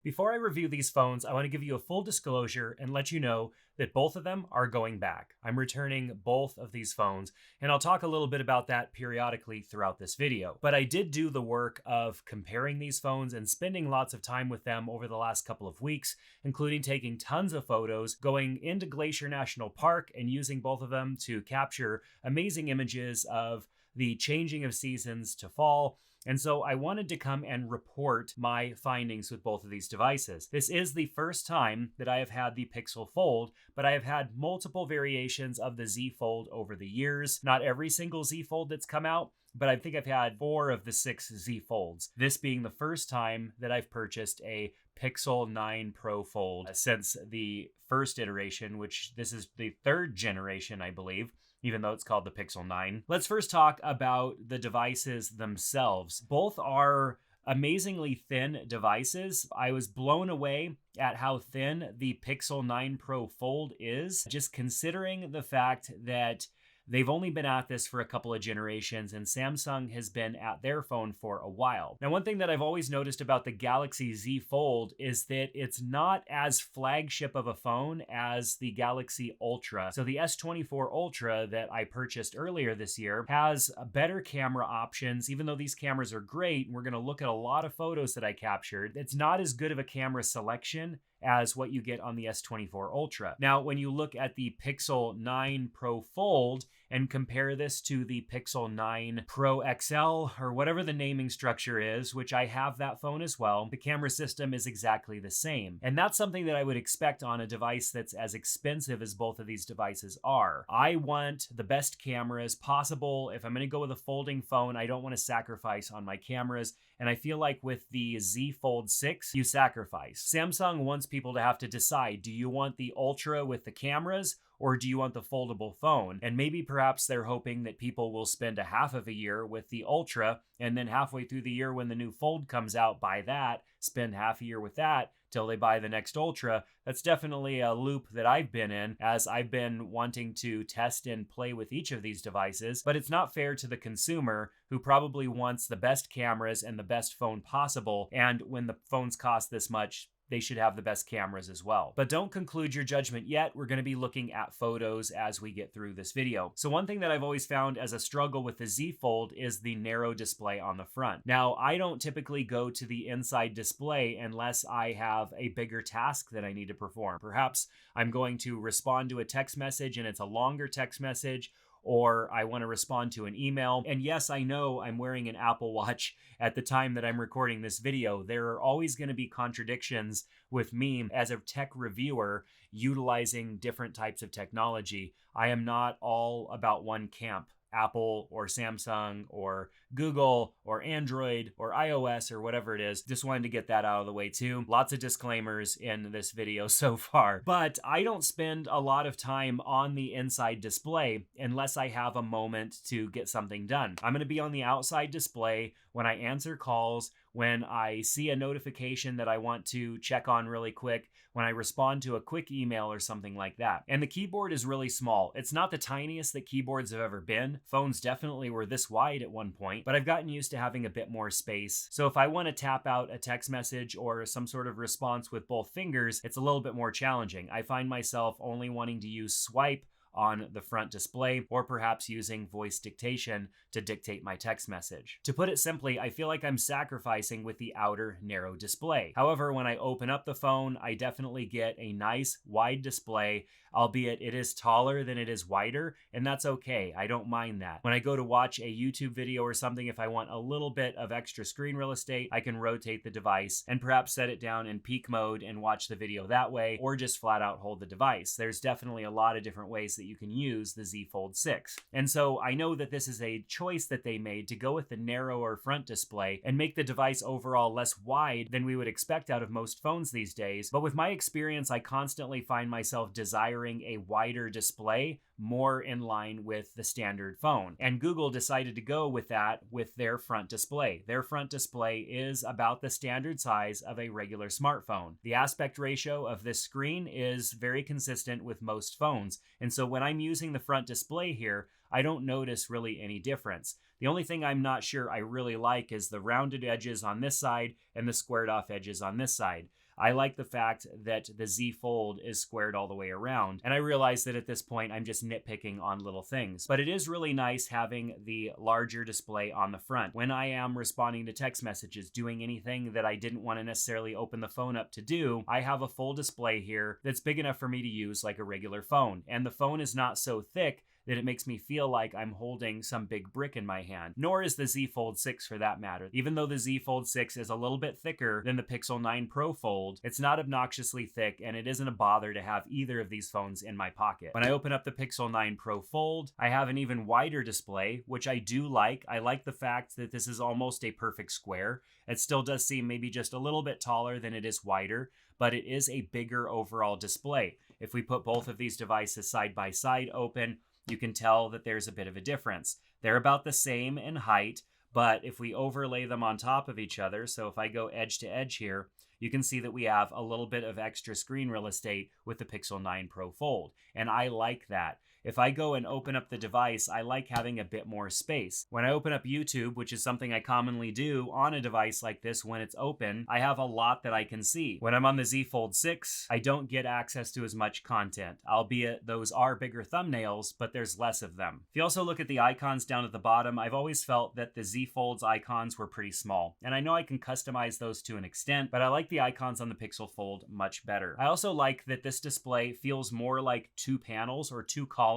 Before I review these phones, I want to give you a full disclosure and let you know that both of them are going back. I'm returning both of these phones, and I'll talk a little bit about that periodically throughout this video. But I did do the work of comparing these phones and spending lots of time with them over the last couple of weeks, including taking tons of photos, going into Glacier National Park and using both of them to capture amazing images of the changing of seasons to fall. And so I wanted to come and report my findings with both of these devices. This is the first time that I have had the Pixel Fold, but I have had multiple variations of the Z Fold over the years. Not every single Z Fold that's come out, but I think I've had 4 of the 6 Z Folds. This being the first time that I've purchased a Pixel 9 Pro Fold since the first iteration, which this is the 3rd generation, I believe, even though it's called the Pixel 9. Let's first talk about the devices themselves. Both are amazingly thin devices. I was blown away at how thin the Pixel 9 Pro Fold is, just considering the fact that they've only been at this for a couple of generations, and Samsung has been at their phone for a while. Now, one thing that I've always noticed about the Galaxy Z Fold is that it's not as flagship of a phone as the Galaxy Ultra. So the S24 Ultra that I purchased earlier this year has better camera options. Even though these cameras are great, and we're going to look at a lot of photos that I captured, it's not as good of a camera selection as what you get on the S24 Ultra. Now, when you look at the Pixel 9 Pro Fold and compare this to the Pixel 9 Pro XL, or whatever the naming structure is, which I have that phone as well, the camera system is exactly the same. And that's something that I would expect on a device that's as expensive as both of these devices are. I want the best cameras possible. If I'm going to go with a folding phone, I don't want to sacrifice on my cameras. And I feel like with the Z Fold 6, you sacrifice. Samsung wants people to have to decide, do you want the Ultra with the cameras, or do you want the foldable phone? And maybe perhaps they're hoping that people will spend a half of a year with the Ultra, and then halfway through the year when the new Fold comes out, buy that, spend half a year with that till they buy the next Ultra. That's definitely a loop that I've been in, as I've been wanting to test and play with each of these devices. But it's not fair to the consumer, who probably wants the best cameras and the best phone possible. And when the phones cost this much, they should have the best cameras as well. But don't conclude your judgment yet. We're going to be looking at photos as we get through this video. So one thing that I've always found as a struggle with the Z Fold is the narrow display on the front. Now, I don't typically go to the inside display unless I have a bigger task that I need to perform. Perhaps I'm going to respond to a text message and it's a longer text message, or I want to respond to an email. And yes, I know I'm wearing an Apple Watch at the time that I'm recording this video. There are always going to be contradictions with me as a tech reviewer utilizing different types of technology. I am not all about one camp. Apple or Samsung or Google or Android or iOS or whatever it is. Just wanted to get that out of the way too. Lots of disclaimers in this video so far. But I don't spend a lot of time on the inside display unless I have a moment to get something done. I'm going to be on the outside display when I answer calls, when I see a notification that I want to check on really quick, when I respond to a quick email or something like that. And the keyboard is really small. It's not the tiniest that keyboards have ever been. Phones definitely were this wide at one point, but I've gotten used to having a bit more space. So if I want to tap out a text message or some sort of response with both fingers, it's a little bit more challenging. I find myself only wanting to use swipe on the front display, or perhaps using voice dictation to dictate my text message. To put it simply, I feel like I'm sacrificing with the outer narrow display. However, when I open up the phone, I definitely get a nice wide display, albeit it is taller than it is wider, and that's okay. I don't mind that. When I go to watch a YouTube video or something, if I want a little bit of extra screen real estate, I can rotate the device and perhaps set it down in peak mode and watch the video that way, or just flat out hold the device. There's definitely a lot of different ways that you can use the Z Fold 6. And so I know that this is a choice that they made to go with the narrower front display and make the device overall less wide than we would expect out of most phones these days. But with my experience, I constantly find myself desiring a wider display, more in line with the standard phone. And Google decided to go with that with their front display. Their front display is about the standard size of a regular smartphone. The aspect ratio of this screen is very consistent with most phones. And so when I'm using the front display here, I don't notice really any difference. The only thing I'm not sure I really like is the rounded edges on this side and the squared off edges on this side. I like the fact that the Z Fold is squared all the way around, and I realize that at this point I'm just nitpicking on little things. But it is really nice having the larger display on the front. When I am responding to text messages, doing anything that I didn't want to necessarily open the phone up to do, I have a full display here that's big enough for me to use like a regular phone. And the phone is not so thick that it makes me feel like I'm holding some big brick in my hand, nor is the Z Fold 6 for that matter. Even though the Z Fold 6 is a little bit thicker than the Pixel 9 Pro Fold, it's not obnoxiously thick, and it isn't a bother to have either of these phones in my pocket. When I open up the Pixel 9 Pro Fold, I have an even wider display, which I do like. I like the fact that this is almost a perfect square. It still does seem maybe just a little bit taller than it is wider, but it is a bigger overall display. If we put both of these devices side by side open, you can tell that there's a bit of a difference. They're about the same in height, but if we overlay them on top of each other, so if I go edge to edge here, you can see that we have a little bit of extra screen real estate with the Pixel 9 Pro Fold, and I like that. If I go and open up the device, I like having a bit more space. When I open up YouTube, which is something I commonly do on a device like this when it's open, I have a lot that I can see. When I'm on the Z Fold 6, I don't get access to as much content, albeit those are bigger thumbnails, but there's less of them. If you also look at the icons down at the bottom, I've always felt that the Z Fold's icons were pretty small, and I know I can customize those to an extent, but I like the icons on the Pixel Fold much better. I also like that this display feels more like two panels or two columns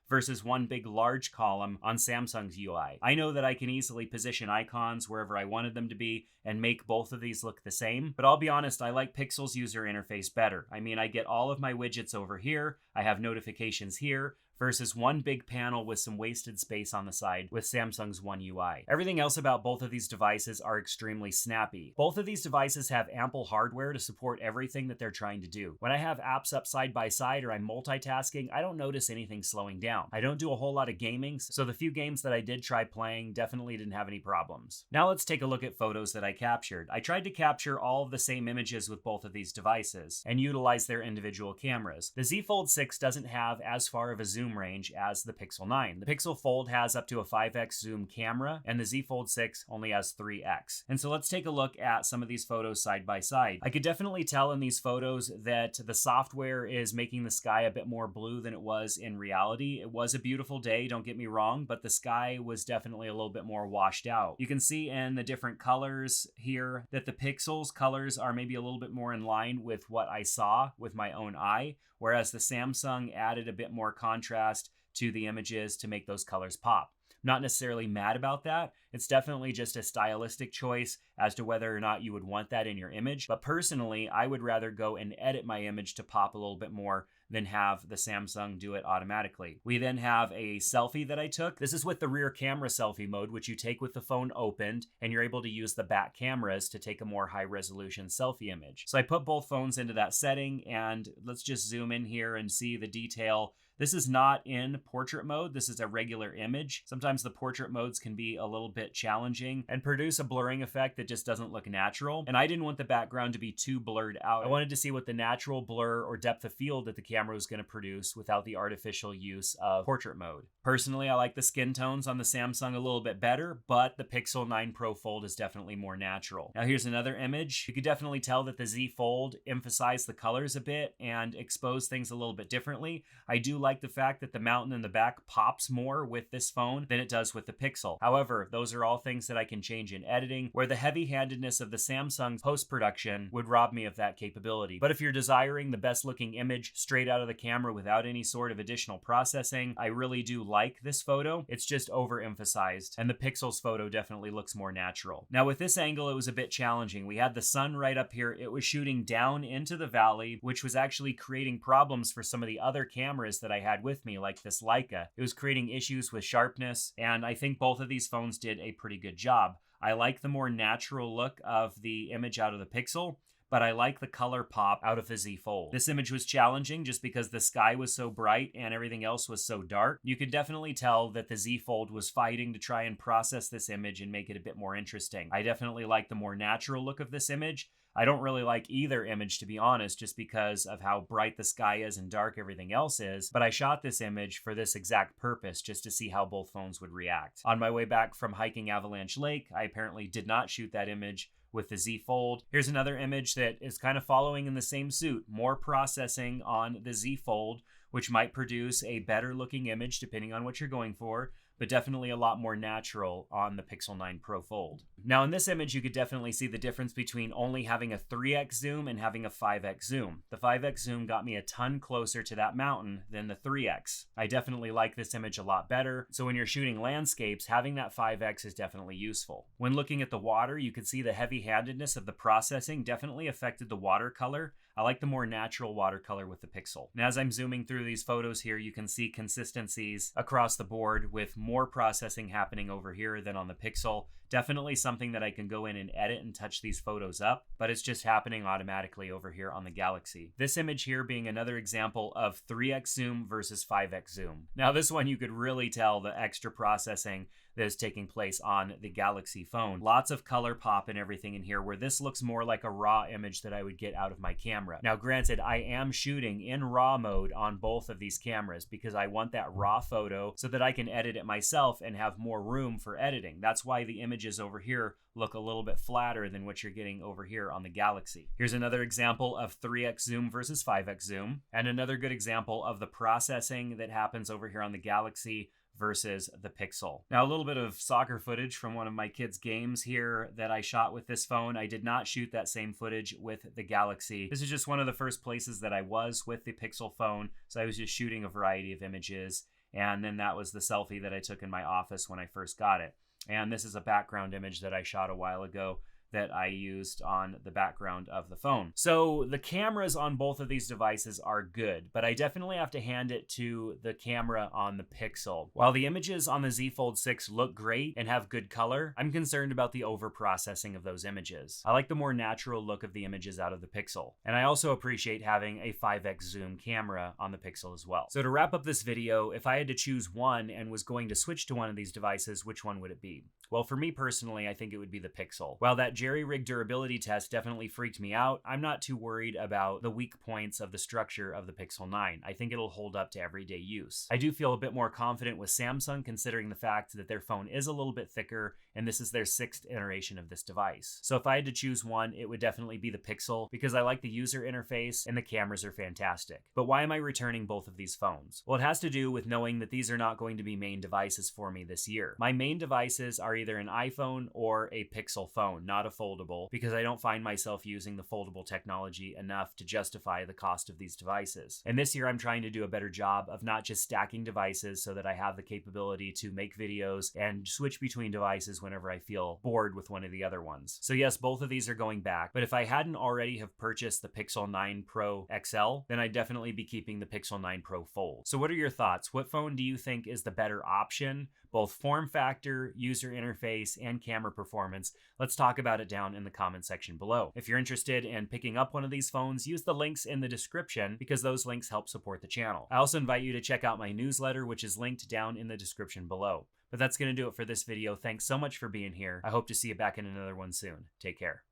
versus one big large column on Samsung's UI. I know that I can easily position icons wherever I wanted them to be and make both of these look the same, but I'll be honest, I like Pixel's user interface better. I mean, I get all of my widgets over here, I have notifications here, versus one big panel with some wasted space on the side with Samsung's One UI. Everything else about both of these devices are extremely snappy. Both of these devices have ample hardware to support everything that they're trying to do. When I have apps up side by side or I'm multitasking, I don't notice anything slowing down. I don't do a whole lot of gaming, so the few games that I did try playing definitely didn't have any problems. Now let's take a look at photos that I captured. I tried to capture all of the same images with both of these devices and utilize their individual cameras. The Z Fold 6 doesn't have as far of a zoom range as the Pixel 9. The Pixel Fold has up to a 5x zoom camera, and the Z Fold 6 only has 3x. And so let's take a look at some of these photos side by side. I could definitely tell in these photos that the software is making the sky a bit more blue than it was in reality. It was a beautiful day, don't get me wrong, but the sky was definitely a little bit more washed out. You can see in the different colors here that the Pixel's colors are maybe a little bit more in line with what I saw with my own eye, whereas the Samsung added a bit more contrast to the images to make those colors pop. Not necessarily mad about that. It's definitely just a stylistic choice as to whether or not you would want that in your image. But personally, I would rather go and edit my image to pop a little bit more than have the Samsung do it automatically. We then have a selfie that I took. This is with the rear camera selfie mode, which you take with the phone opened, and you're able to use the back cameras to take a more high resolution selfie image. So I put both phones into that setting, and let's just zoom in here and see the detail. This is not in portrait mode. This is a regular image. Sometimes the portrait modes can be a little bit challenging and produce a blurring effect that just doesn't look natural. And I didn't want the background to be too blurred out. I wanted to see what the natural blur or depth of field that the camera was going to produce without the artificial use of portrait mode. Personally, I like the skin tones on the Samsung a little bit better, but the Pixel 9 Pro Fold is definitely more natural. Now here's another image. You could definitely tell that the Z Fold emphasized the colors a bit and exposed things a little bit differently. I do like the fact that the mountain in the back pops more with this phone than it does with the Pixel. However, those are all things that I can change in editing, where the heavy-handedness of the Samsung post-production would rob me of that capability. But if you're desiring the best looking image straight out of the camera without any sort of additional processing, I really do like this photo. It's just overemphasized, and the Pixel's photo definitely looks more natural. Now with this angle, it was a bit challenging. We had the sun right up here. It was shooting down into the valley, which was actually creating problems for some of the other cameras that I had with me, like this Leica. It was creating issues with sharpness, and I think both of these phones did a pretty good job. I like the more natural look of the image out of the Pixel, but I like the color pop out of the Z Fold. This image was challenging just because the sky was so bright and everything else was so dark. You could definitely tell that the Z Fold was fighting to try and process this image and make it a bit more interesting. I definitely like the more natural look of this image. I don't really like either image, to be honest, just because of how bright the sky is and dark everything else is, but I shot this image for this exact purpose, just to see how both phones would react. On my way back from hiking Avalanche Lake, I apparently did not shoot that image with the Z Fold. Here's another image that is kind of following in the same suit. More processing on the Z Fold, which might produce a better looking image depending on what you're going for, but definitely a lot more natural on the Pixel 9 Pro Fold. Now in this image, you could definitely see the difference between only having a 3x zoom and having a 5x zoom. The 5x zoom got me a ton closer to that mountain than the 3x. I definitely like this image a lot better, so when you're shooting landscapes, having that 5x is definitely useful. When looking at the water, you could see the heavy-handedness of the processing definitely affected the watercolor. I like the more natural watercolor with the Pixel. And as I'm zooming through these photos here, you can see consistencies across the board with more processing happening over here than on the Pixel. Definitely something that I can go in and edit and touch these photos up, but it's just happening automatically over here on the Galaxy. This image here being another example of 3x zoom versus 5x zoom. Now this one you could really tell the extra processing that is taking place on the Galaxy phone. Lots of color pop and everything in here, where this looks more like a raw image that I would get out of my camera. Now granted, I am shooting in RAW mode on both of these cameras because I want that raw photo so that I can edit it myself and have more room for editing. That's why the images over here look a little bit flatter than what you're getting over here on the Galaxy. Here's another example of 3x zoom versus 5x zoom, and another good example of the processing that happens over here on the Galaxy versus the Pixel. Now a little bit of soccer footage from one of my kids' games here that I shot with this phone. I did not shoot that same footage with the Galaxy. This is just one of the first places that I was with the Pixel phone, so I was just shooting a variety of images, and then that was the selfie that I took in my office when I first got it. And this is a background image that I shot a while ago that I used on the background of the phone. So the cameras on both of these devices are good, but I definitely have to hand it to the camera on the Pixel. While the images on the Z Fold 6 look great and have good color, I'm concerned about the over-processing of those images. I like the more natural look of the images out of the Pixel. And I also appreciate having a 5x zoom camera on the Pixel as well. So to wrap up this video, if I had to choose one and was going to switch to one of these devices, which one would it be? Well, for me personally, I think it would be the Pixel. While that jerry-rig durability test definitely freaked me out, I'm not too worried about the weak points of the structure of the Pixel 9. I think it'll hold up to everyday use. I do feel a bit more confident with Samsung considering the fact that their phone is a little bit thicker and this is their 6th iteration of this device. So if I had to choose one, it would definitely be the Pixel because I like the user interface and the cameras are fantastic. But why am I returning both of these phones? Well, it has to do with knowing that these are not going to be main devices for me this year. My main devices are either an iPhone or a Pixel phone, not a foldable, because I don't find myself using the foldable technology enough to justify the cost of these devices. And this year I'm trying to do a better job of not just stacking devices so that I have the capability to make videos and switch between devices whenever I feel bored with one of the other ones. So yes, both of these are going back, but if I hadn't already have purchased the Pixel 9 Pro XL, then I'd definitely be keeping the Pixel 9 Pro Fold. So what are your thoughts? What phone do you think is the better option? Both form factor, user interface, and camera performance. Let's talk about it down in the comment section below. If you're interested in picking up one of these phones, use the links in the description because those links help support the channel. I also invite you to check out my newsletter, which is linked down in the description below. But that's going to do it for this video. Thanks so much for being here. I hope to see you back in another one soon. Take care.